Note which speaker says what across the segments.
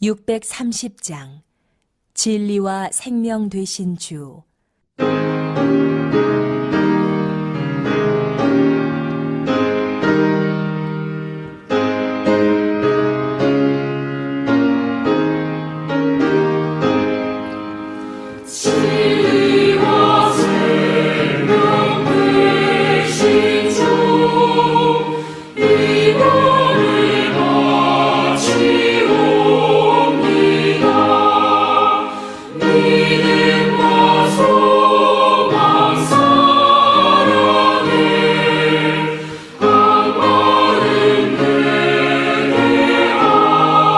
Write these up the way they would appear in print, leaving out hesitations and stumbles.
Speaker 1: 630장 진리와 생명 되신 주.
Speaker 2: 진리와 생명 되신 주, 이번을 바치옵니다. 믿음과 소망 사랑에 강마른 되게 하소서.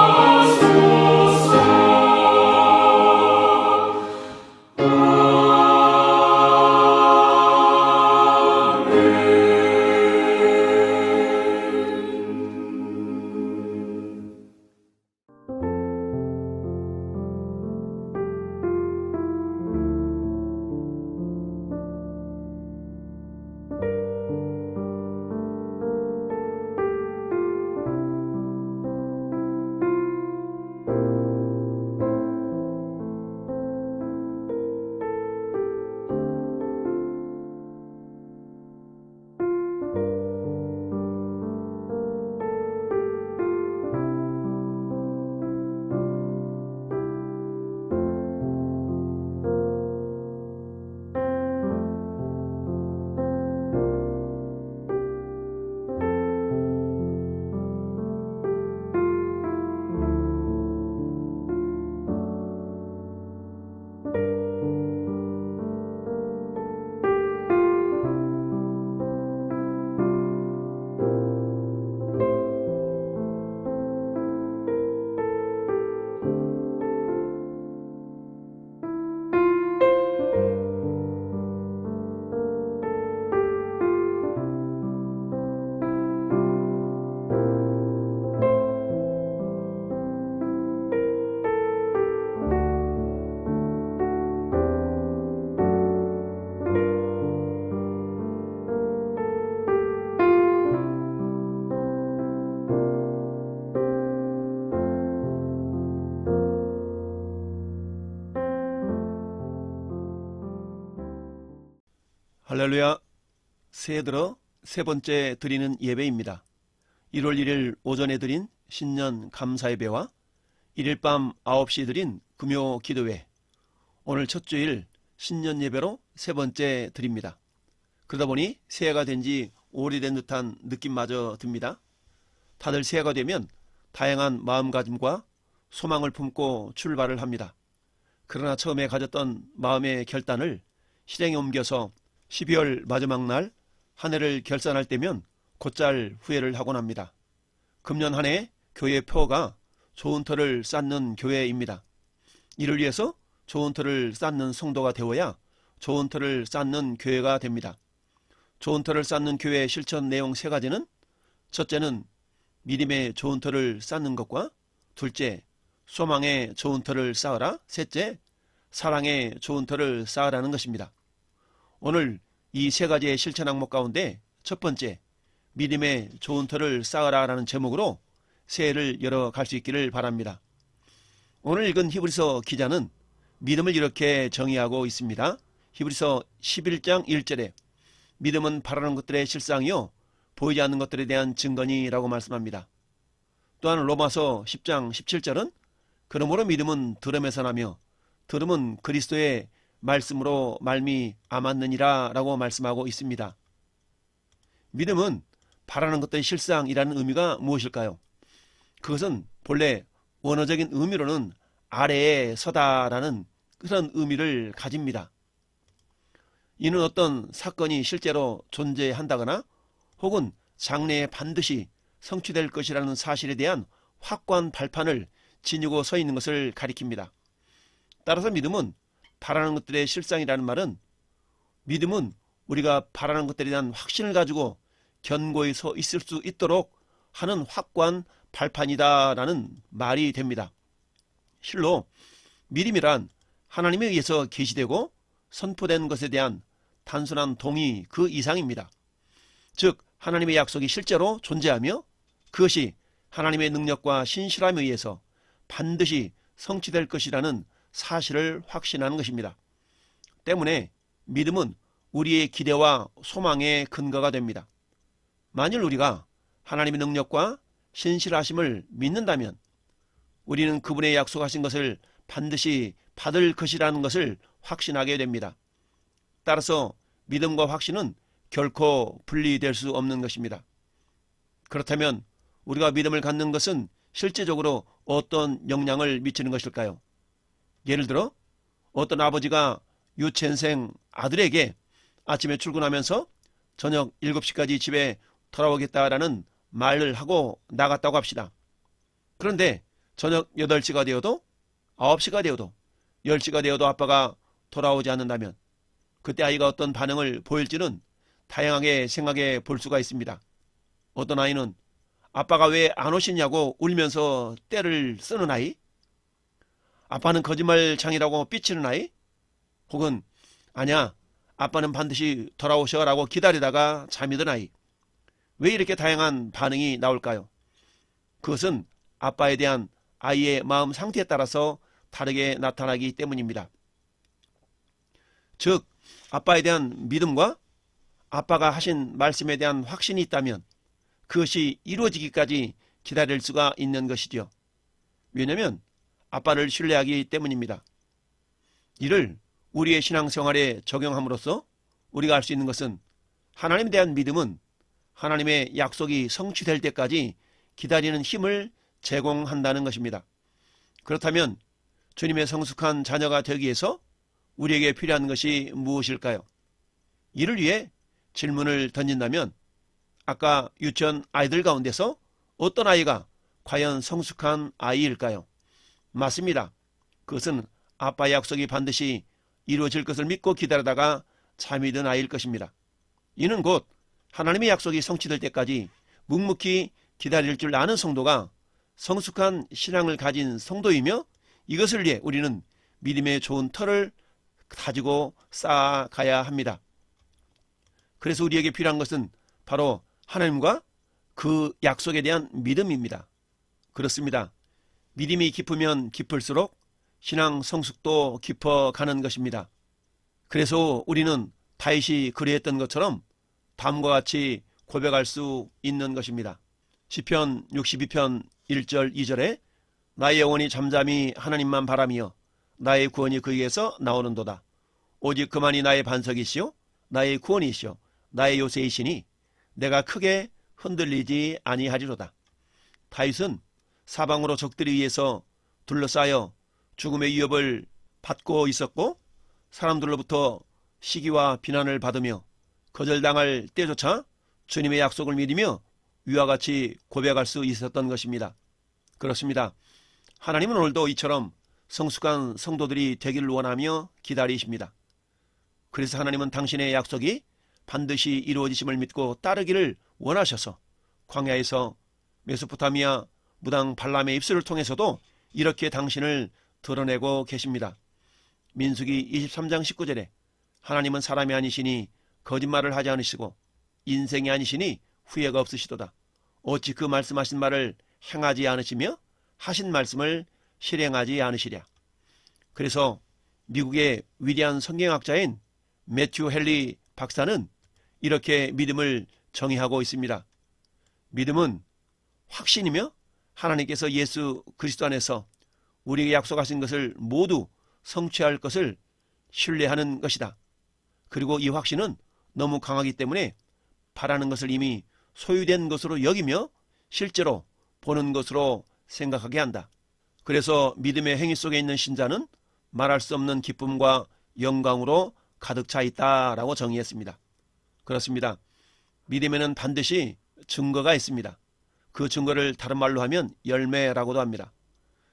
Speaker 3: 할렐루야. 새해 들어 세 번째 드리는 예배입니다. 1월 1일 오전에 드린 신년 감사 예배와 1일 밤 9시 드린 금요 기도회, 오늘 첫 주일 신년 예배로 세 번째 드립니다. 그러다 보니 새해가 된 지 오래된 듯한 느낌마저 듭니다. 다들 새해가 되면 다양한 마음가짐과 소망을 품고 출발을 합니다. 그러나 처음에 가졌던 마음의 결단을 실행에 옮겨서 12월 마지막 날 한 해를 결산할 때면 곧잘 후회를 하곤 합니다. 금년 한 해 교회 표가 좋은 터를 쌓는 교회입니다. 이를 위해서 좋은 터를 쌓는 성도가 되어야 좋은 터를 쌓는 교회가 됩니다. 좋은 터를 쌓는 교회의 실천 내용 세 가지는, 첫째는 믿음의 좋은 터를 쌓는 것과, 둘째 소망의 좋은 터를 쌓으라, 셋째 사랑의 좋은 터를 쌓으라는 것입니다. 오늘 이 세 가지의 실천 항목 가운데 첫 번째, 믿음의 좋은 터를 쌓으라 라는 제목으로 새해를 열어갈 수 있기를 바랍니다. 오늘 읽은 히브리서 기자는 믿음을 이렇게 정의하고 있습니다. 히브리서 11장 1절에 믿음은 바라는 것들의 실상이요 보이지 않는 것들에 대한 증거니 라고 말씀합니다. 또한 로마서 10장 17절은 그러므로 믿음은 들음에서 나며 들음은 그리스도의 말씀으로 말미암았느니라 라고 말씀하고 있습니다. 믿음은 바라는 것들의 실상이라는 의미가 무엇일까요? 그것은 본래 원어적인 의미로는 아래에 서다라는 그런 의미를 가집니다. 이는 어떤 사건이 실제로 존재한다거나 혹은 장래에 반드시 성취될 것이라는 사실에 대한 확고한 발판을 지니고 서 있는 것을 가리킵니다. 따라서 믿음은 바라는 것들의 실상이라는 말은, 믿음은 우리가 바라는 것들에 대한 확신을 가지고 견고히 서 있을 수 있도록 하는 확고한 발판이다라는 말이 됩니다. 실로 믿음이란 하나님에 의해서 계시되고 선포된 것에 대한 단순한 동의 그 이상입니다. 즉 하나님의 약속이 실제로 존재하며 그것이 하나님의 능력과 신실함에 의해서 반드시 성취될 것이라는 사실을 확신하는 것입니다. 때문에 믿음은 우리의 기대와 소망의 근거가 됩니다. 만일 우리가 하나님의 능력과 신실하심을 믿는다면 우리는 그분의 약속하신 것을 반드시 받을 것이라는 것을 확신하게 됩니다. 따라서 믿음과 확신은 결코 분리될 수 없는 것입니다. 그렇다면 우리가 믿음을 갖는 것은 실제적으로 어떤 영향을 미치는 것일까요? 예를 들어 어떤 아버지가 유치원생 아들에게 아침에 출근하면서 저녁 7시까지 집에 돌아오겠다라는 말을 하고 나갔다고 합시다. 그런데 저녁 8시가 되어도 9시가 되어도 10시가 되어도 아빠가 돌아오지 않는다면 그때 아이가 어떤 반응을 보일지는 다양하게 생각해 볼 수가 있습니다. 어떤 아이는 아빠가 왜 안 오시냐고 울면서 떼를 쓰는 아이, 아빠는 거짓말장이라고 삐치는 아이, 혹은 아니야 아빠는 반드시 돌아오셔라고 기다리다가 잠이 든 아이. 왜 이렇게 다양한 반응이 나올까요? 그것은 아빠에 대한 아이의 마음 상태에 따라서 다르게 나타나기 때문입니다. 즉 아빠에 대한 믿음과 아빠가 하신 말씀에 대한 확신이 있다면 그것이 이루어지기까지 기다릴 수가 있는 것이지요. 왜냐하면 아빠를 신뢰하기 때문입니다. 이를 우리의 신앙생활에 적용함으로써 우리가 알 수 있는 것은 하나님에 대한 믿음은 하나님의 약속이 성취될 때까지 기다리는 힘을 제공한다는 것입니다. 그렇다면 주님의 성숙한 자녀가 되기 위해서 우리에게 필요한 것이 무엇일까요? 이를 위해 질문을 던진다면 아까 유치원 아이들 가운데서 어떤 아이가 과연 성숙한 아이일까요? 맞습니다. 그것은 아빠의 약속이 반드시 이루어질 것을 믿고 기다리다가 잠이 든 아이일 것입니다. 이는 곧 하나님의 약속이 성취될 때까지 묵묵히 기다릴 줄 아는 성도가 성숙한 신앙을 가진 성도이며 이것을 위해 우리는 믿음의 좋은 터를 가지고 쌓아가야 합니다. 그래서 우리에게 필요한 것은 바로 하나님과 그 약속에 대한 믿음입니다. 그렇습니다. 믿음이 깊으면 깊을수록 신앙 성숙도 깊어가는 것입니다. 그래서 우리는 다윗이 그리했던 것처럼 다음과 같이 고백할 수 있는 것입니다. 시편 62편 1절 2절에 나의 영혼이 잠잠히 하나님만 바라며 나의 구원이 그에게서 나오는도다. 오직 그만이 나의 반석이시요 나의 구원이시요 나의 요새이시니 내가 크게 흔들리지 아니하리로다. 다윗은 사방으로 적들에 의해서 둘러싸여 죽음의 위협을 받고 있었고 사람들로부터 시기와 비난을 받으며 거절당할 때조차 주님의 약속을 믿으며 위와 같이 고백할 수 있었던 것입니다. 그렇습니다. 하나님은 오늘도 이처럼 성숙한 성도들이 되기를 원하며 기다리십니다. 그래서 하나님은 당신의 약속이 반드시 이루어지심을 믿고 따르기를 원하셔서 광야에서 메소포타미아 무당 발람의 입술을 통해서도 이렇게 당신을 드러내고 계십니다. 민수기 23장 19절에 하나님은 사람이 아니시니 거짓말을 하지 않으시고 인생이 아니시니 후회가 없으시도다. 어찌 그 말씀하신 말을 행하지 않으시며 하신 말씀을 실행하지 않으시랴. 그래서 미국의 위대한 성경학자인 매튜 헨리 박사는 이렇게 믿음을 정의하고 있습니다. 믿음은 확신이며 하나님께서 예수 그리스도 안에서 우리에게 약속하신 것을 모두 성취할 것을 신뢰하는 것이다. 그리고 이 확신은 너무 강하기 때문에 바라는 것을 이미 소유된 것으로 여기며 실제로 보는 것으로 생각하게 한다. 그래서 믿음의 행위 속에 있는 신자는 말할 수 없는 기쁨과 영광으로 가득 차 있다라고 정의했습니다. 그렇습니다. 믿음에는 반드시 증거가 있습니다. 그 증거를 다른 말로 하면 열매라고도 합니다.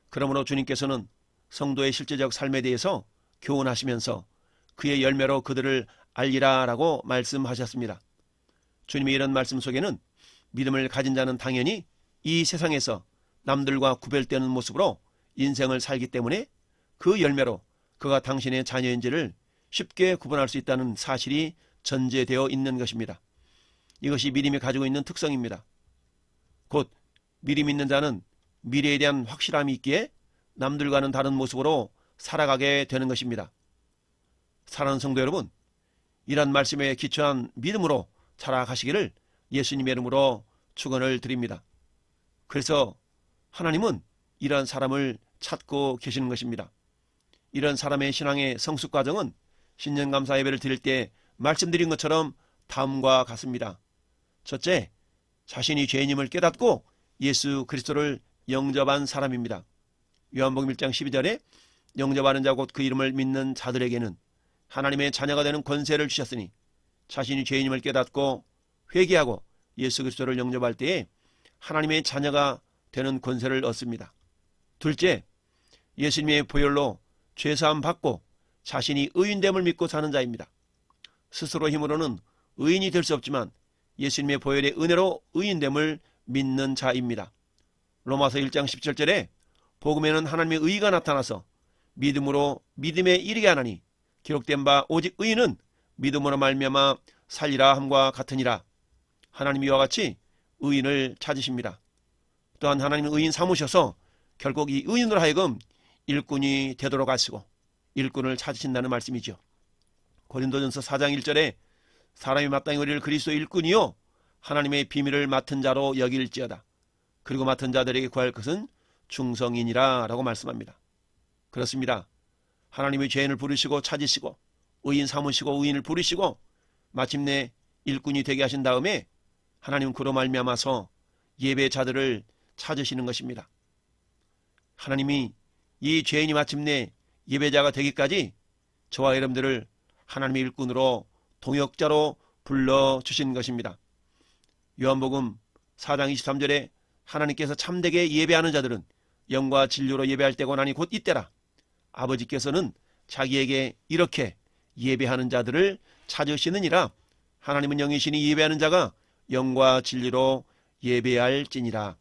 Speaker 3: 그러므로 주님께서는 성도의 실제적 삶에 대해서 교훈하시면서 그의 열매로 그들을 알리라라고 말씀하셨습니다. 주님의 이런 말씀 속에는 믿음을 가진 자는 당연히 이 세상에서 남들과 구별되는 모습으로 인생을 살기 때문에 그 열매로 그가 당신의 자녀인지를 쉽게 구분할 수 있다는 사실이 전제되어 있는 것입니다. 이것이 믿음이 가지고 있는 특성입니다. 곧 믿음 있는 자는 미래에 대한 확실함이 있기에 남들과는 다른 모습으로 살아가게 되는 것입니다. 사랑하는 성도 여러분, 이런 말씀에 기초한 믿음으로 살아가시기를 예수님의 이름으로 축원을 드립니다. 그래서 하나님은 이런 사람을 찾고 계시는 것입니다. 이런 사람의 신앙의 성숙 과정은 신년감사 예배를 드릴 때 말씀드린 것처럼 다음과 같습니다. 첫째, 자신이 죄인임을 깨닫고 예수 그리스도를 영접한 사람입니다. 요한복음 1장 12절에 영접하는 자 곧 그 이름을 믿는 자들에게는 하나님의 자녀가 되는 권세를 주셨으니 자신이 죄인임을 깨닫고 회개하고 예수 그리스도를 영접할 때에 하나님의 자녀가 되는 권세를 얻습니다. 둘째, 예수님의 보혈로 죄사함 받고 자신이 의인됨을 믿고 사는 자입니다. 스스로 힘으로는 의인이 될 수 없지만 예수님의 보혈의 은혜로 의인됨을 믿는 자입니다. 로마서 1장 17절에 복음에는 하나님의 의가 나타나서 믿음으로 믿음에 이르게 하나니 기록된 바 오직 의인은 믿음으로 말미암아 살리라 함과 같으니라. 하나님이 이와 같이 의인을 찾으십니다. 또한 하나님은 의인 삼으셔서 결국 이 의인으로 하여금 일꾼이 되도록 하시고 일꾼을 찾으신다는 말씀이죠. 고린도전서 4장 1절에 사람이 마땅히 우리를 그리스도의 일꾼이요 하나님의 비밀을 맡은 자로 여길지어다. 그리고 맡은 자들에게 구할 것은 충성이니라 라고 말씀합니다. 그렇습니다. 하나님의 죄인을 부르시고 찾으시고 의인 삼으시고 의인을 부르시고 마침내 일꾼이 되게 하신 다음에 하나님은 그로 말미암아서 예배자들을 찾으시는 것입니다. 하나님이 이 죄인이 마침내 예배자가 되기까지 저와 여러분들을 하나님의 일꾼으로 동역자로 불러주신 것입니다. 요한복음 4장 23절에 하나님께서 참되게 예배하는 자들은 영과 진리로 예배할 때고 나니 곧 이때라. 아버지께서는 자기에게 이렇게 예배하는 자들을 찾으시느니라. 하나님은 영이시니 예배하는 자가 영과 진리로 예배할지니라.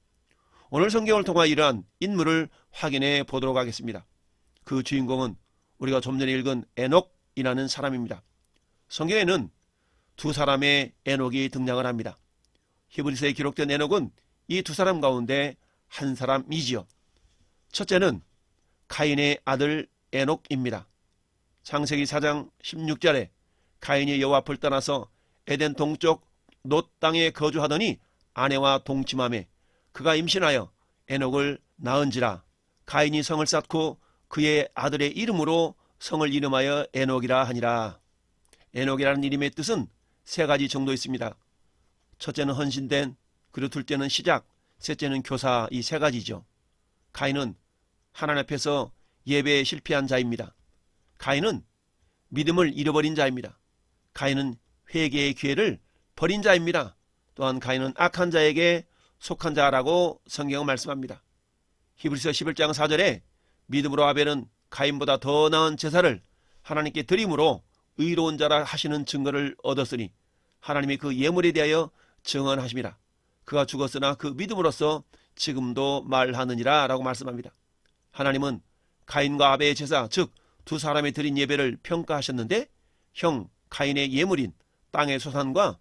Speaker 3: 오늘 성경을 통하 이러한 인물을 확인해 보도록 하겠습니다. 그 주인공은 우리가 좀 전에 읽은 에녹이라는 사람입니다. 성경에는 두 사람의 에녹이 등장을 합니다. 히브리서에 기록된 에녹은 이 두 사람 가운데 한 사람이지요. 첫째는 가인의 아들 에녹입니다. 창세기 4장 16절에 가인이 여호와 앞을 떠나서 에덴 동쪽 놋 땅에 거주하더니 아내와 동침하매 그가 임신하여 에녹을 낳은지라. 가인이 성을 쌓고 그의 아들의 이름으로 성을 이름하여 에녹이라 하니라. 에녹이라는 이름의 뜻은 세 가지 정도 있습니다. 첫째는 헌신된, 그리고 둘째는 시작, 셋째는 교사, 이 세 가지죠. 가인은 하나님 앞에서 예배에 실패한 자입니다. 가인은 믿음을 잃어버린 자입니다. 가인은 회개의 기회를 버린 자입니다. 또한 가인은 악한 자에게 속한 자라고 성경은 말씀합니다. 히브리서 11장 4절에 믿음으로 아벨은 가인보다 더 나은 제사를 하나님께 드림으로 의로운 자라 하시는 증거를 얻었으니 하나님이 그 예물에 대하여 증언하심이라. 그가 죽었으나 그 믿음으로써 지금도 말하느니라 라고 말씀합니다. 하나님은 가인과 아벨의 제사, 즉 두 사람이 드린 예배를 평가하셨는데 형 가인의 예물인 땅의 소산과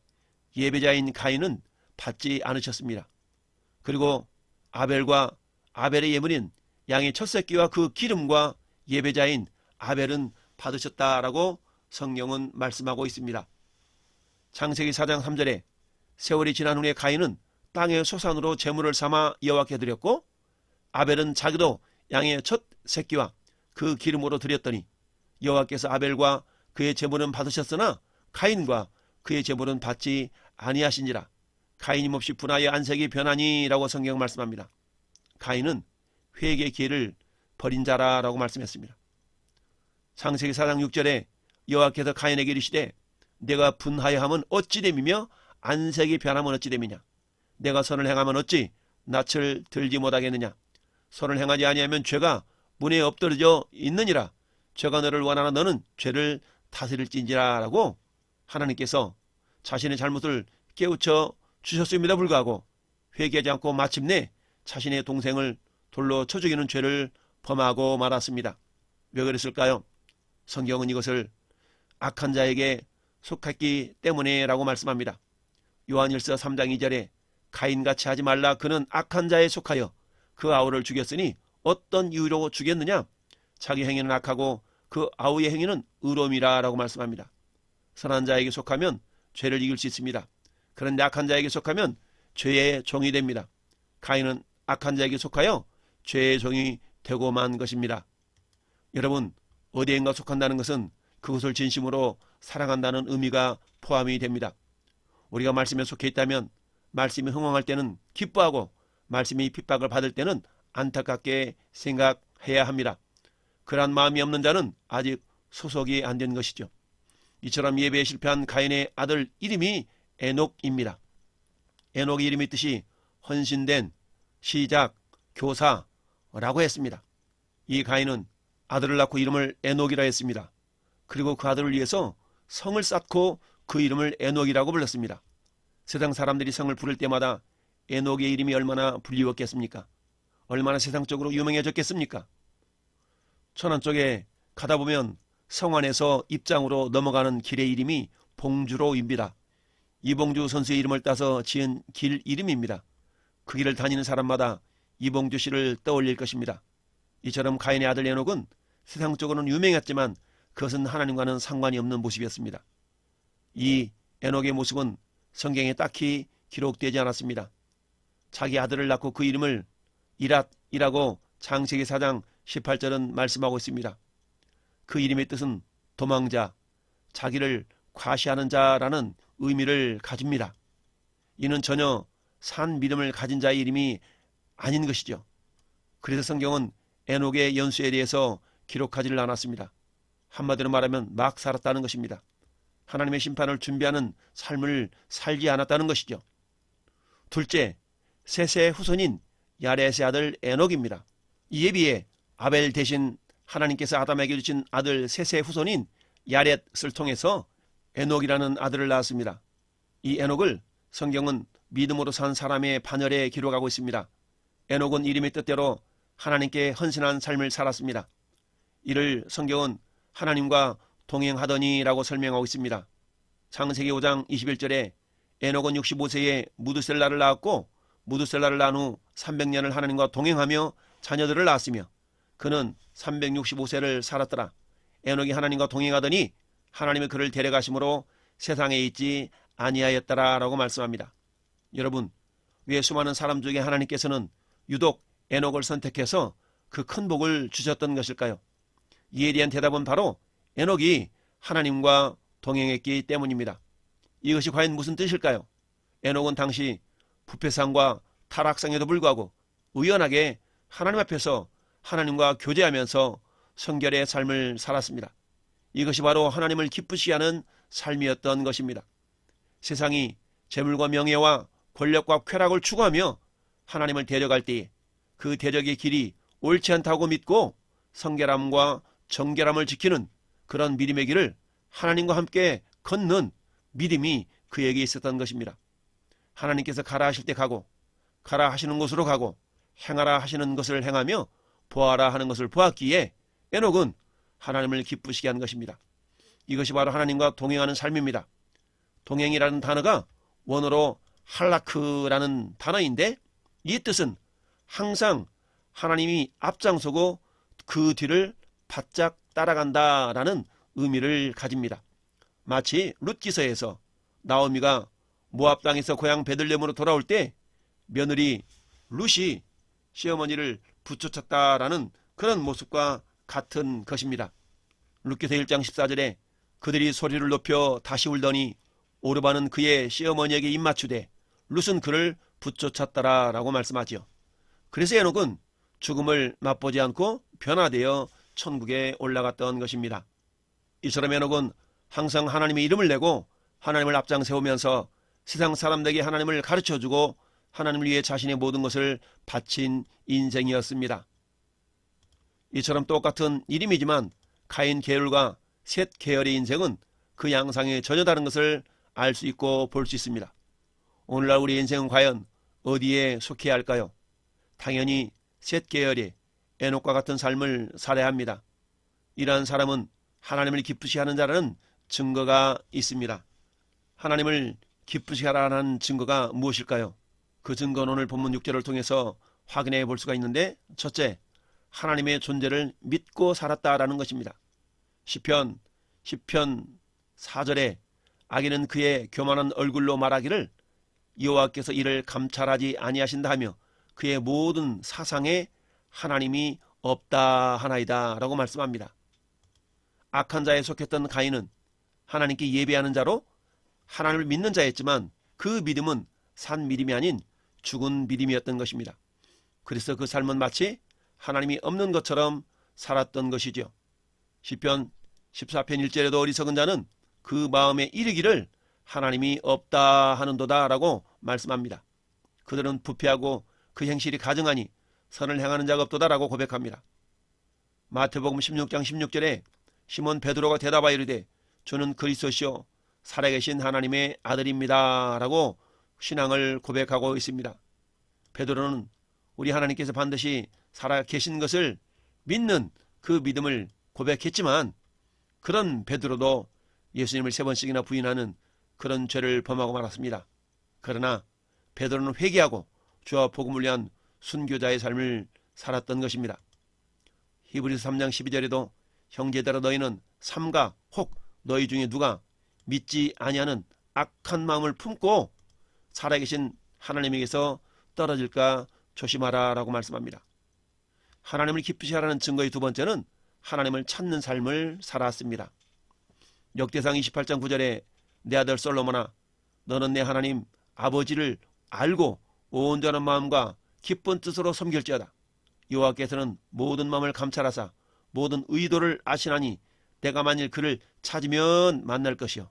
Speaker 3: 예배자인 가인은 받지 않으셨습니다. 그리고 아벨과 아벨의 예물인 양의 첫 새끼와 그 기름과 예배자인 아벨은 받으셨다라고 성경은 말씀하고 있습니다. 창세기 4장 3절에 세월이 지난 후에 가인은 땅의 소산으로 제물을 삼아 여호와께 드렸고 아벨은 자기도 양의 첫 새끼와 그 기름으로 드렸더니 여호와께서 아벨과 그의 제물은 받으셨으나 가인과 그의 제물은 받지 아니하신지라. 가인이 몹시 분하여 안색이 변하니라고 성경 말씀합니다. 가인은 회개의 기회를 버린 자라라고 말씀했습니다. 창세기 4장 6절에 여호와께서 가인에게 이르시되 내가 분하여 함은 어찌 됨이며 안색이 변하면 어찌 됨이냐. 내가 선을 행하면 어찌 낯을 들지 못하겠느냐. 선을 행하지 아니하면 죄가 문에 엎드러져 있느니라. 죄가 너를 원하나 너는 죄를 다스릴진지라 라고 하나님께서 자신의 잘못을 깨우쳐 주셨음에도 불구하고 회개하지 않고 마침내 자신의 동생을 돌로 쳐 죽이는 죄를 범하고 말았습니다. 왜 그랬을까요? 성경은 이것을 악한 자에게 속했기 때문에 라고 말씀합니다. 요한일서 3장 2절에 가인같이 하지 말라. 그는 악한 자에 속하여 그 아우를 죽였으니 어떤 이유로 죽였느냐? 자기 행위는 악하고 그 아우의 행위는 의로움이라 라고 말씀합니다. 선한 자에게 속하면 죄를 이길 수 있습니다. 그런데 악한 자에게 속하면 죄의 종이 됩니다. 가인은 악한 자에게 속하여 죄의 종이 되고 만 것입니다. 여러분, 어디엔가 속한다는 것은 그것을 진심으로 사랑한다는 의미가 포함이 됩니다. 우리가 말씀에 속해 있다면 말씀이 흥황할 때는 기뻐하고 말씀이 핍박을 받을 때는 안타깝게 생각해야 합니다. 그러한 마음이 없는 자는 아직 소속이 안 된 것이죠. 이처럼 예배에 실패한 가인의 아들 이름이 에녹입니다. 에녹의 이름의 뜻이 헌신된, 시작, 교사라고 했습니다. 이 가인은 아들을 낳고 이름을 에녹이라 했습니다. 그리고 그 아들을 위해서 성을 쌓고 그 이름을 에녹이라고 불렀습니다. 세상 사람들이 성을 부를 때마다 에녹의 이름이 얼마나 불리웠겠습니까? 얼마나 세상적으로 유명해졌겠습니까? 천안 쪽에 가다 보면 성 안에서 입장으로 넘어가는 길의 이름이 봉주로입니다. 이봉주 선수의 이름을 따서 지은 길 이름입니다. 그 길을 다니는 사람마다 이봉주 씨를 떠올릴 것입니다. 이처럼 가인의 아들 에녹은 세상적으로는 유명했지만 그것은 하나님과는 상관이 없는 모습이었습니다. 이 에녹의 모습은 성경에 딱히 기록되지 않았습니다. 자기 아들을 낳고 그 이름을 이랏이라고 창세기 4장 18절은 말씀하고 있습니다. 그 이름의 뜻은 도망자, 자기를 과시하는 자라는 의미를 가집니다. 이는 전혀 산 믿음을 가진 자의 이름이 아닌 것이죠. 그래서 성경은 에녹의 연수에 대해서 기록하지를 않았습니다. 한마디로 말하면 막 살았다는 것입니다. 하나님의 심판을 준비하는 삶을 살지 않았다는 것이죠. 둘째, 셋의 후손인 야렛의 아들 에녹입니다. 이에 비해 아벨 대신 하나님께서 아담에게 주신 아들 셋의 후손인 야렛을 통해서 에녹이라는 아들을 낳았습니다. 이 에녹을 성경은 믿음으로 산 사람의 반열에 기록하고 있습니다. 에녹은 이름의 뜻대로 하나님께 헌신한 삶을 살았습니다. 이를 성경은 하나님과 동행하더니라고 설명하고 있습니다. 창세기 5장 21절에 에녹은 65세에 무드셀라를 낳았고 무드셀라를 낳은 후 300년을 하나님과 동행하며 자녀들을 낳았으며 그는 365세를 살았더라. 에녹이 하나님과 동행하더니 하나님이 그를 데려가심으로 세상에 있지 아니하였더라 라고 말씀합니다. 여러분, 왜 수많은 사람 중에 하나님께서는 유독 에녹을 선택해서 그 큰 복을 주셨던 것일까요? 이에 대한 대답은 바로 에녹이 하나님과 동행했기 때문입니다. 이것이 과연 무슨 뜻일까요? 에녹은 당시 부패상과 타락상에도 불구하고 의연하게 하나님 앞에서 하나님과 교제하면서 성결의 삶을 살았습니다. 이것이 바로 하나님을 기쁘시게 하는 삶이었던 것입니다. 세상이 재물과 명예와 권력과 쾌락을 추구하며 하나님을 데려갈 때에 그 대적의 길이 옳지 않다고 믿고 성결함과 정결함을 지키는 그런 믿음의 길을 하나님과 함께 걷는 믿음이 그에게 있었던 것입니다. 하나님께서 가라 하실 때 가고 가라 하시는 곳으로 가고 행하라 하시는 것을 행하며 보아라 하는 것을 보았기에 에녹은 하나님을 기쁘시게 한 것입니다. 이것이 바로 하나님과 동행하는 삶입니다. 동행이라는 단어가 원어로 할라크라는 단어인데 이 뜻은 항상 하나님이 앞장서고 그 뒤를 바짝 따라간다라는 의미를 가집니다. 마치 룻기서에서 나오미가 모압 땅에서 고향 베들레헴으로 돌아올 때 며느리 룻이 시어머니를 부쫓았다라는 그런 모습과 같은 것입니다. 룻기서 1장 14절에 그들이 소리를 높여 다시 울더니 오르바는 그의 시어머니에게 입맞추되 룻은 그를 부쫓았더라라고 말씀하지요. 그래서 에녹은 죽음을 맛보지 않고 변화되어 천국에 올라갔던 것입니다. 이처럼 에녹은 항상 하나님의 이름을 내고 하나님을 앞장 세우면서 세상 사람들에게 하나님을 가르쳐주고 하나님을 위해 자신의 모든 것을 바친 인생이었습니다. 이처럼 똑같은 이름이지만 가인 계열과 셋 계열의 인생은 그 양상이 전혀 다른 것을 알 수 있고 볼 수 있습니다. 오늘날 우리 인생은 과연 어디에 속해야 할까요? 당연히 셋 계열의 에녹과 같은 삶을 살아야 합니다. 이러한 사람은 하나님을 기쁘시게 하는 자라는 증거가 있습니다. 하나님을 기쁘시게 하라는 증거가 무엇일까요? 그 증거는 오늘 본문 6절을 통해서 확인해 볼 수가 있는데 첫째, 하나님의 존재를 믿고 살았다라는 것입니다. 시편 4절에 악인은 그의 교만한 얼굴로 말하기를 여호와께서 이를 감찰하지 아니하신다 하며 그의 모든 사상에 하나님이 없다 하나이다 라고 말씀합니다. 악한 자에 속했던 가인은 하나님께 예배하는 자로 하나님을 믿는 자였지만 그 믿음은 산 믿음이 아닌 죽은 믿음이었던 것입니다. 그래서 그 삶은 마치 하나님이 없는 것처럼 살았던 것이죠. 시편 14편 1절에도 어리석은 자는 그 마음에 이르기를 하나님이 없다 하는도다 라고 말씀합니다. 그들은 부패하고 그 행실이 가증하니 선을 행하는 자가 없도다 라고 고백합니다. 마태복음 16장 16절에 시몬 베드로가 대답하여 이르되 주는 그리스도시요 살아계신 하나님의 아들입니다 라고 신앙을 고백하고 있습니다. 베드로는 우리 하나님께서 반드시 살아계신 것을 믿는 그 믿음을 고백했지만 그런 베드로도 예수님을 3번씩이나 부인하는 그런 죄를 범하고 말았습니다. 그러나 베드로는 회개하고 주와 복음을 위한 순교자의 삶을 살았던 것입니다. 히브리서 3장 12절에도 형제들아 너희는 삼가 혹 너희 중에 누가 믿지 아니하는 악한 마음을 품고 살아계신 하나님에게서 떨어질까 조심하라 라고 말씀합니다. 하나님을 기쁘시 하라는 증거의 두 번째는 하나님을 찾는 삶을 살았습니다. 역대상 28장 9절에 내 아들 솔로몬아 너는 내 하나님 아버지를 알고 온전한 마음과 기쁜 뜻으로 섬길지어다. 여호와께서는 모든 마음을 감찰하사 모든 의도를 아시나니 내가 만일 그를 찾으면 만날 것이요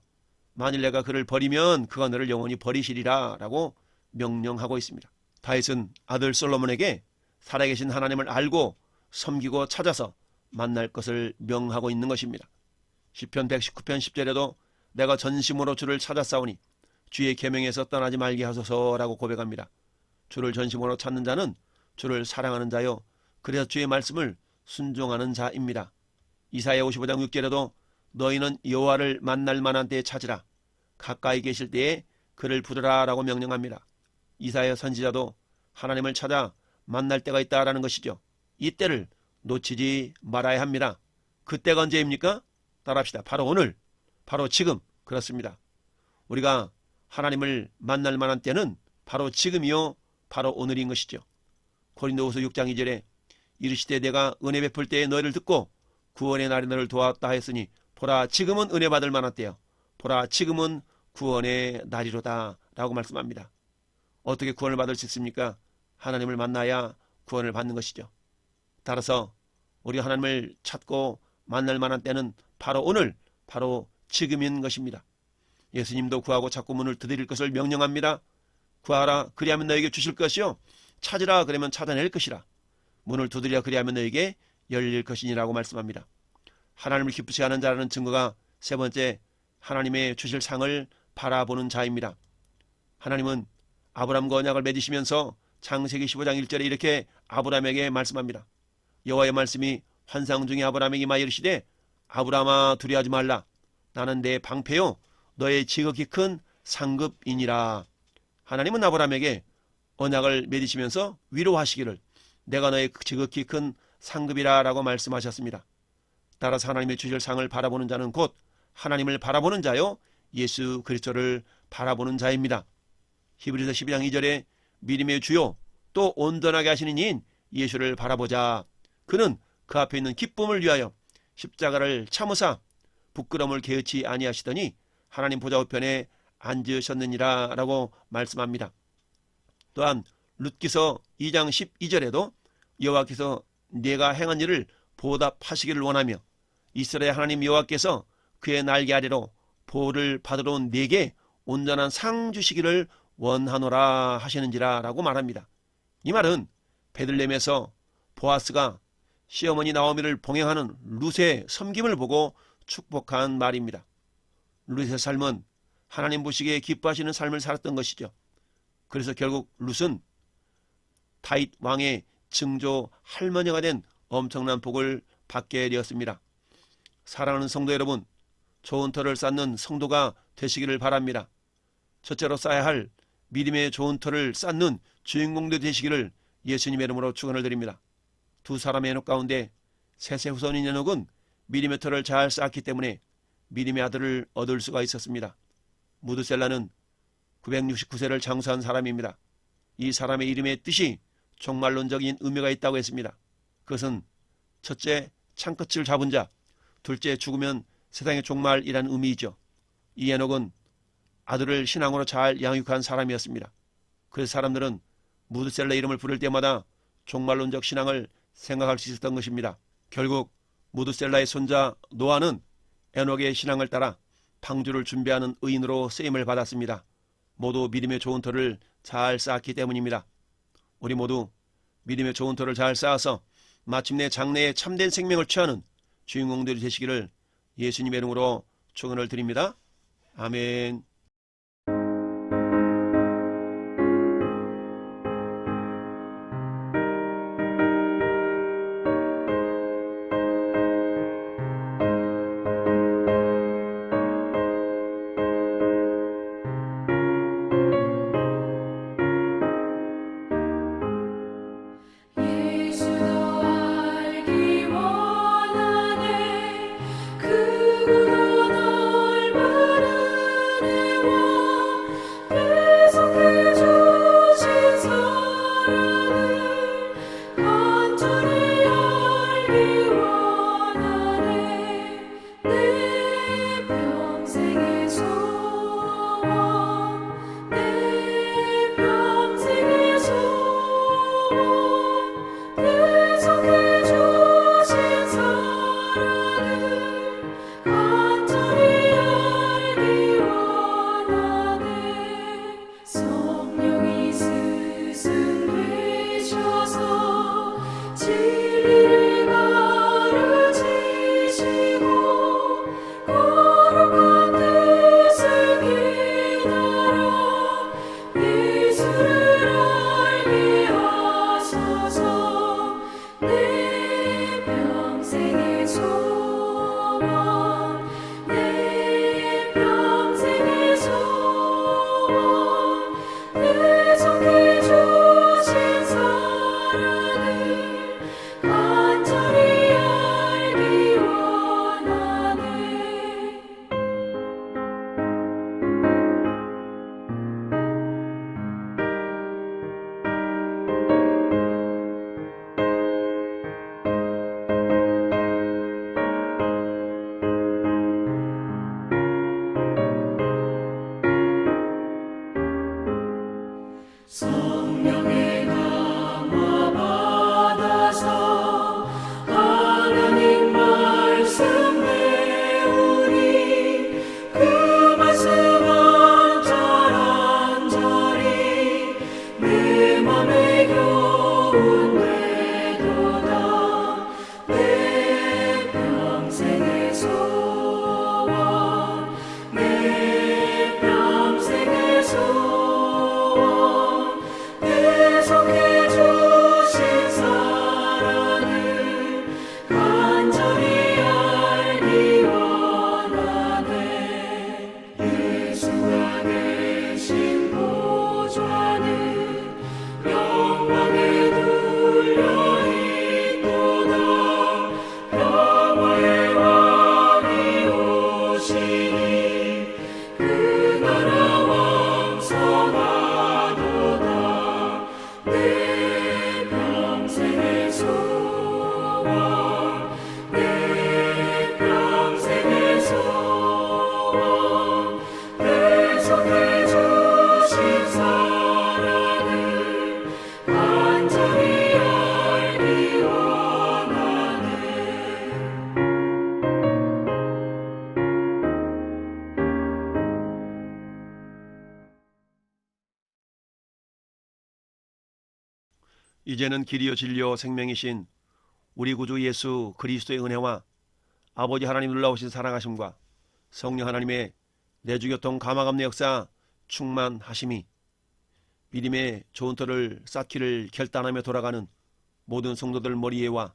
Speaker 3: 만일 내가 그를 버리면 그가 너를 영원히 버리시리라 라고 명령하고 있습니다. 다윗은 아들 솔로몬에게 살아계신 하나님을 알고 섬기고 찾아서 만날 것을 명하고 있는 것입니다. 시편 119편 10절에도 내가 전심으로 주를 찾았사오니 주의 계명에서 떠나지 말게 하소서라고 고백합니다. 주를 전심으로 찾는 자는 주를 사랑하는 자요 그래서 주의 말씀을 순종하는 자입니다. 이사야 55장 6절에도 너희는 여호와를 만날 만한 때에 찾으라 가까이 계실 때에 그를 부르라 라고 명령합니다. 이사야 선지자도 하나님을 찾아 만날 때가 있다라는 것이죠. 이 때를 놓치지 말아야 합니다. 그때가 언제입니까? 따라합시다. 바로 오늘, 바로 지금. 그렇습니다. 우리가 하나님을 만날 만한 때는 바로 지금이요 바로 오늘인 것이죠. 고린도후서 6장 2절에 이르시되 내가 은혜 베풀 때에 너희를 듣고 구원의 날에 너를 도왔다 했으니 보라 지금은 은혜 받을 만한 때요 보라 지금은 구원의 날이로다 라고 말씀합니다. 어떻게 구원을 받을 수 있습니까? 하나님을 만나야 구원을 받는 것이죠. 따라서 우리 하나님을 찾고 만날 만한 때는 바로 오늘, 바로 지금인 것입니다. 예수님도 구하고 찾고 문을 두드릴 것을 명령합니다. 구하라 그리하면 너에게 주실 것이요 찾으라 그러면 찾아낼 것이라 문을 두드리라 그리하면 너에게 열릴 것이니라고 말씀합니다. 하나님을 기쁘시 하는 자라는 증거가 세 번째 하나님의 주실 상을 바라보는 자입니다. 하나님은 아브람과 언약을 맺으시면서 창세기 15장 1절에 이렇게 아브람에게 말씀합니다. 여호와의 말씀이 환상 중에 아브람에게 임하여 이르시되 아브람아 두려워하지 말라 나는 내 방패요 너의 지극히 큰 상급이니라. 하나님은 아브람에게 언약을 맺으시면서 위로하시기를 내가 너의 지극히 큰 상급이라 라고 말씀하셨습니다. 따라서 하나님의 주실 상을 바라보는 자는 곧 하나님을 바라보는 자요 예수 그리스도를 바라보는 자입니다. 히브리서 12장 2절에 믿음의 주요 또 온전하게 하시는 이인 예수를 바라보자. 그는 그 앞에 있는 기쁨을 위하여 십자가를 참으사 부끄러움을 게으치 아니하시더니 하나님 보좌 우편에 앉으셨느니라 라고 말씀합니다. 또한 룻기서 2장 12절에도 여호와께서 내가 행한 일을 보답하시기를 원하며 이스라엘 하나님 여호와께서 그의 날개 아래로 보를 받으러 온 내게 온전한 상 주시기를 원하노라 하시는지라 라고 말합니다. 이 말은 베들레헴에서 보아스가 시어머니 나오미를 봉행하는 룻의 섬김을 보고 축복한 말입니다. 룻의 삶은 하나님 보시기에 기뻐하시는 삶을 살았던 것이죠. 그래서 결국 룻은 다윗 왕의 증조 할머니가 된 엄청난 복을 받게 되었습니다. 사랑하는 성도 여러분, 좋은 터를 쌓는 성도가 되시기를 바랍니다. 첫째로 쌓아야 할 믿음의 좋은 터를 쌓는 주인공들 되시기를 예수님의 이름으로 축원을 드립니다. 두 사람의 에녹 가운데 셋의 후손인 에녹은 미림의 터를 잘 쌓았기 때문에 미림의 아들을 얻을 수가 있었습니다. 무드셀라는 969세를 장수한 사람입니다. 이 사람의 이름의 뜻이 종말론적인 의미가 있다고 했습니다. 그것은 첫째, 창끝을 잡은 자, 둘째, 죽으면 세상의 종말이라는 의미이죠. 이 에녹은 아들을 신앙으로 잘 양육한 사람이었습니다. 그래서 사람들은 무드셀라 이름을 부를 때마다 종말론적 신앙을 생각할 수 있었던 것입니다. 결국 무드셀라의 손자 노아는 에녹의 신앙을 따라 방주를 준비하는 의인으로 쓰임을 받았습니다. 모두 믿음의 좋은 터를 잘 쌓았기 때문입니다. 우리 모두 믿음의 좋은 터를 잘 쌓아서 마침내 장래에 참된 생명을 취하는 주인공들이 되시기를 예수님의 이름으로 축원을 드립니다. 아멘.
Speaker 2: 예수 너 알기 원하네 그구나 널 바라네와 계속해 주신 사랑을 간절히 알기 원하네 내 평생의 소원 내 평생의 소원 계속해 주신 사랑을 간절히 알기 원하네 성령이 스승되셔서 진리를 가르치시고 거룩한 뜻을 깨달아 예수를 알게 하소서 내 평생의 소원 내 평생의 소원 계속해 주신 사랑을 간절히 알기 원하네 성령의 감화 받아서 하나님 말씀 배우니 그 말씀 한절한절이 내 맘에 교훈 되도다 내 평생의 소원 내 평생의 소원 계속해 주신 사랑을 간절히 알기 원하네 예수가 계신 보좌는 영광에 둘려 있도다 평화의 왕이 오시니 그 나라 왕성하도다 내 평생의 소원 내 평생의 소원 계속해 주신 사랑을 간절히 알기 원하네
Speaker 3: 이제는 길이요 진리요 생명이신 우리 구주 예수 그리스도의 은혜와 아버지 하나님 놀라우신 사랑하심과 성령 하나님의 내주교통 감화감래 역사 충만하심이 믿음의 좋은 터를 쌓기를 결단하며 돌아가는 모든 성도들 머리에와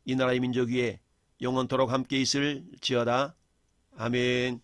Speaker 3: 이 나라의 민족 위에 영원토록 함께 있을지어다. 아멘.